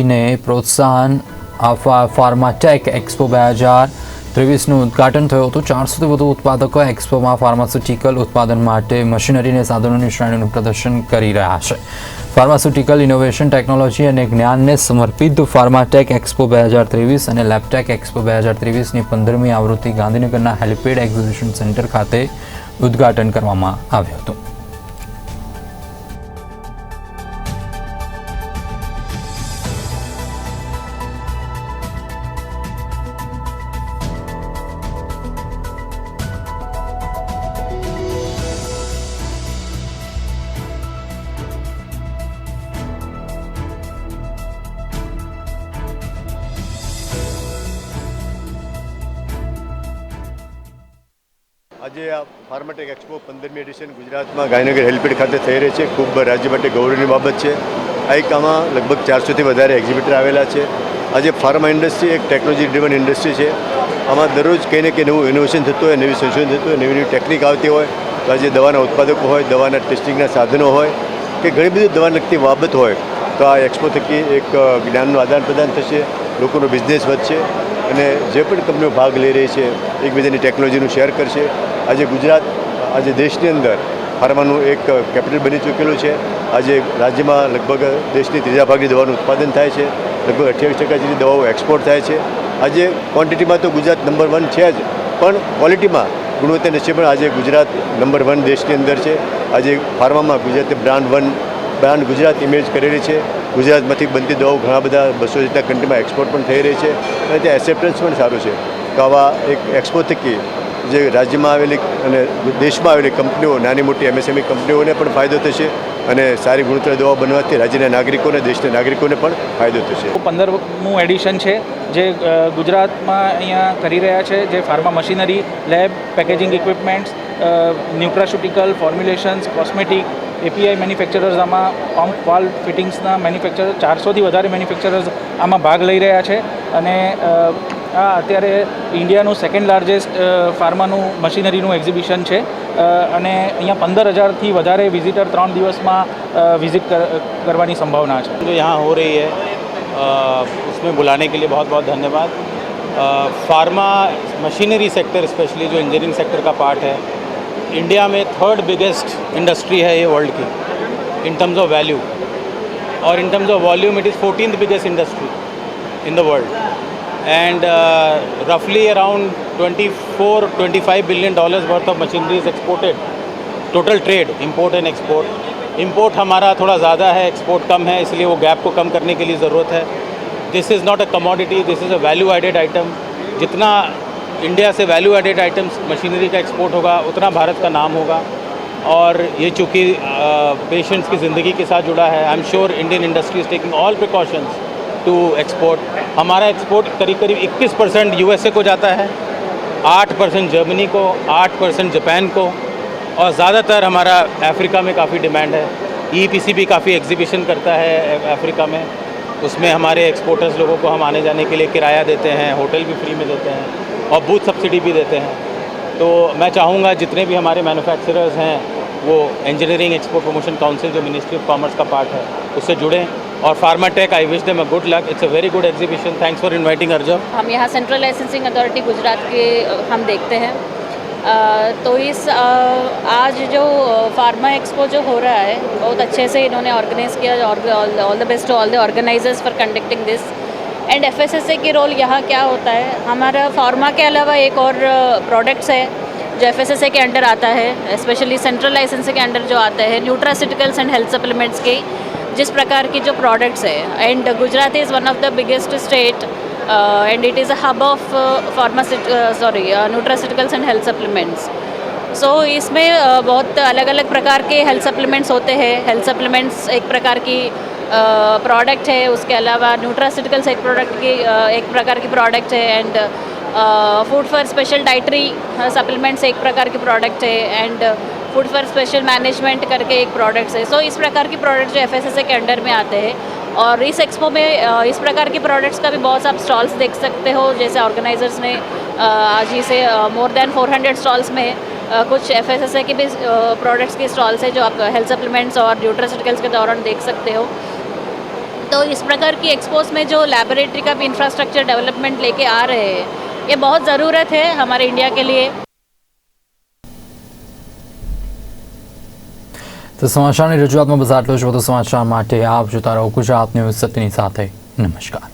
ને પ્રોત્સાહન આપવા ફાર્માટેક એક્સપો 2023નું ઉદ્ઘાટન થયું હતું। 400થી વધુ ઉત્પાદકો એક્સપોમાં ફાર્માસ્યુટિકલ ઉત્પાદન માટે મશીનરી અને સાધનોની શ્રેણીનું પ્રદર્શન કરી રહ્યા છે। ફાર્માસ્યુટિકલ ઇનોવેશન, ટેકનોલોજી અને જ્ઞાનને સમર્પિત ફાર્માટેક એક્સપો 2023 અને લેબટેક એક્સપો 2023ની 15મી આવૃત્તિ ગાંધીનગરના હેલિપેડ એક્ઝિબિશન સેન્ટર ખાતે ઉદ્ઘાટન કરવામાં આવ્યું હતું। આજે આ ફાર્માટેક એક્સપો 15મી એડિશન ગુજરાતમાં ગાંધીનગર હેલિપેડ ખાતે થઈ રહી છે। ખૂબ રાજ્ય માટે ગૌરવની બાબત છે। આ એક આમાં લગભગ 400થી વધારે એક્ઝિબિટર આવેલા છે। આજે ફાર્મા ઇન્ડસ્ટ્રી એક ટેકનોલોજી ડ્રીવન ઇન્ડસ્ટ્રી છે। આમાં દરરોજ કંઈ ને કંઈ નવું ઇનોવેશન થતું હોય, નવી સંશોધન થતું હોય, નવી નવી ટેકનિક આવતી હોય। તો આજે દવાના ઉત્પાદકો હોય, દવાના ટેસ્ટિંગના સાધનો હોય કે ઘણી બધી દવાને લગતી બાબત હોય, તો આ એક્સપો થકી એક જ્ઞાનનું આદાન પ્રદાન થશે, લોકોનો બિઝનેસ વધશે અને જે પણ કંપનીઓ ભાગ લઈ રહી છે એકબીજાની ટેકનોલોજીનું શેર કરશે। આજે ગુજરાત આજે દેશની અંદર ફાર્માનું એક કેપિટલ બની ચૂકેલું છે। આજે રાજ્યમાં લગભગ દેશની ત્રીજા ભાગની દવાનું ઉત્પાદન થાય છે। લગભગ 28% જેટલી દવાઓ એક્સપોર્ટ થાય છે। આજે ક્વોન્ટિટીમાં તો ગુજરાત નંબર 1 છે જ, પણ ક્વોલિટીમાં ગુણવત્તા નિશ્ચય આજે ગુજરાત નંબર 1 દેશની અંદર છે। આજે ફાર્મામાં ગુજરાતે બ્રાન્ડ ગુજરાત ઇમેજ કરેલી છે। ગુજરાતમાંથી બનતી દવાઓ ઘણા બધા 200 જેટલા કન્ટ્રીમાં એક્સપોર્ટ પણ થઈ રહી છે અને ત્યાં એક્સેપ્ટન્સ પણ સારું છે। તો આવા એક એક્સપો થકી જે રાજ્યમાં આવેલી અને દેશમાં આવેલી કંપનીઓ, નાની મોટી MSME કંપનીઓને પણ ફાયદો થશે અને સારી ગુણવત્તાની દવા બનવાથી રાજ્યના નાગરિકોને, દેશના નાગરિકોને પણ ફાયદો થશે। 15મું એડિશન છે જે ગુજરાતમાં અહીંયા કરી રહ્યા છે, જે pharma machinery, lab, packaging equipments, nutraceutical, formulations, cosmetic, API manufacturers, આમાં પંપ, વાલ્વ, ફિટિંગ્સના મેન્યુફેક્ચરર 400થી વધારે મેન્યુફેક્ચરર્સ આમાં ભાગ લઈ રહ્યા છે અને આ અત્યારે ઇન્ડિયાનું સેકન્ડ લાર્જેસ્ટ ફાર્માનું મશીનરીનું એક્ઝિબિશન છે અને અહીંયા 15,000થી વધારે વિઝિટર 3 દિવસમાં વિઝિટ કરવાની संभावना है। जो यहाँ हो रही है उसमें बुलाने के लिए बहुत बहुत धन्यवाद। फार्मा मशीनरी सेक्टर स्पेशली जो इंजीनियरिंग सेक्टर का पार्ट है, इंडिया में 3rd बिगेस्ट इंडस्ट्री है ये वर्ल्ड की इन टर्म्स ऑफ वैल्यू, और in terms of volume it is 14th biggest industry in the world and roughly around 24-25 billion dollars worth of machinery is exported, total trade, import and export। import हमारा थोड़ा ज़्यादा है, export कम है, इसलिए वो gap को कम करने के लिए ज़रूरत है। This is not a commodity, this is a value added item. जितना इंडिया से वैल्यू एडेड आइटम्स मशीनरी का एक्सपोर्ट होगा उतना भारत का नाम होगा, और ये चूँकि पेशेंट्स की ज़िंदगी के साथ जुड़ा है, I am sure Indian industry is taking all precautions to export. हमारा एक्सपोर्ट करीब 21% USA को जाता है, 8% जर्मनी को, 8% जापान को, और ज़्यादातर हमारा अफ्रीका में काफ़ी डिमांड है। EPC भी काफ़ी एग्जीबिशन करता है अफ्रीका में, उसमें हमारे एक्सपोर्टर्स लोगों को हम आने जाने के लिए किराया देते हैं, होटल भी फ्री में देते हैं और बूथ सब्सिडी भी देते हैं। तो मैं चाहूँगा जितने भी हमारे मैन्युफैक्चरर्स हैं वो इंजीनियरिंग एक्सपोर्ट प्रमोशन काउंसिल जो मिनिस्ट्री ऑफ कॉमर्स का पार्ट है उससे जुड़ें, और Pharmatech I wish them a good luck. It's a very good exhibition. Thanks for inviting Arjav. हम यहाँ सेंट्रल लाइसेंसिंग अथॉरिटी गुजरात के हम देखते हैं, तो इस आज जो फार्मा एक्सपो जो हो रहा है बहुत अच्छे से इन्होंने ऑर्गेनाइज़ किया। All the best to all the organisers for conducting this. And FSSA की रोल यहाँ क्या होता है, हमारा फार्मा के अलावा एक और प्रोडक्ट्स है जो FSSA के अंडर आता है, स्पेशली सेंट्रल लाइसेंसिंग के अंडर जो आता है, न्यूट्रास्यूटिकल्स एंड हेल्थ सप्लीमेंट्स के जिस प्रकार की जो प्रोडक्ट्स है। And Gujarat is one of the biggest state and it is a hub of nutraceuticals and health supplements. So इसमें बहुत अलग अलग प्रकार के हेल्थ सप्लीमेंट्स होते हैं। हेल्थ सप्लीमेंट्स एक प्रकार की प्रोडक्ट है, उसके अलावा न्यूट्रास्यूटिकल्स एक प्रकार की प्रोडक्ट है, and food for special dietary supplements एक प्रकार की प्रोडक्ट है, and food for special management करके एक प्रोडक्ट्स है। सो इस प्रकार की प्रोडक्ट्स जो FSSA के अंडर में आते हैं, और इस एक्सपो में इस प्रकार की प्रोडक्ट्स का भी बहुत आप स्टॉल्स देख सकते हो। जैसे ऑर्गेनाइजर्स ने आज ही से मोर देन 400 स्टॉल्स में कुछ FSSA के भी प्रोडक्ट्स के स्टॉल्स है जो आप हेल्थ सप्लीमेंट्स और न्यूट्रास्यूटिकल्स के दौरान देख सकते हो। तो इस प्रकार की एक्सपोज में जो लैबोरेटरी का भी इंफ्रास्ट्रक्चर डेवलपमेंट लेके आ रहे हैं, ये बहुत ज़रूरत है हमारे इंडिया के लिए। તો સમાચારની રજૂઆતમાં બસ આટલું જ. વધુ સમાચાર માટે આપ જોતા રહો ગુજરાત ન્યૂઝ સત્યની સાથે. નમસ્કાર.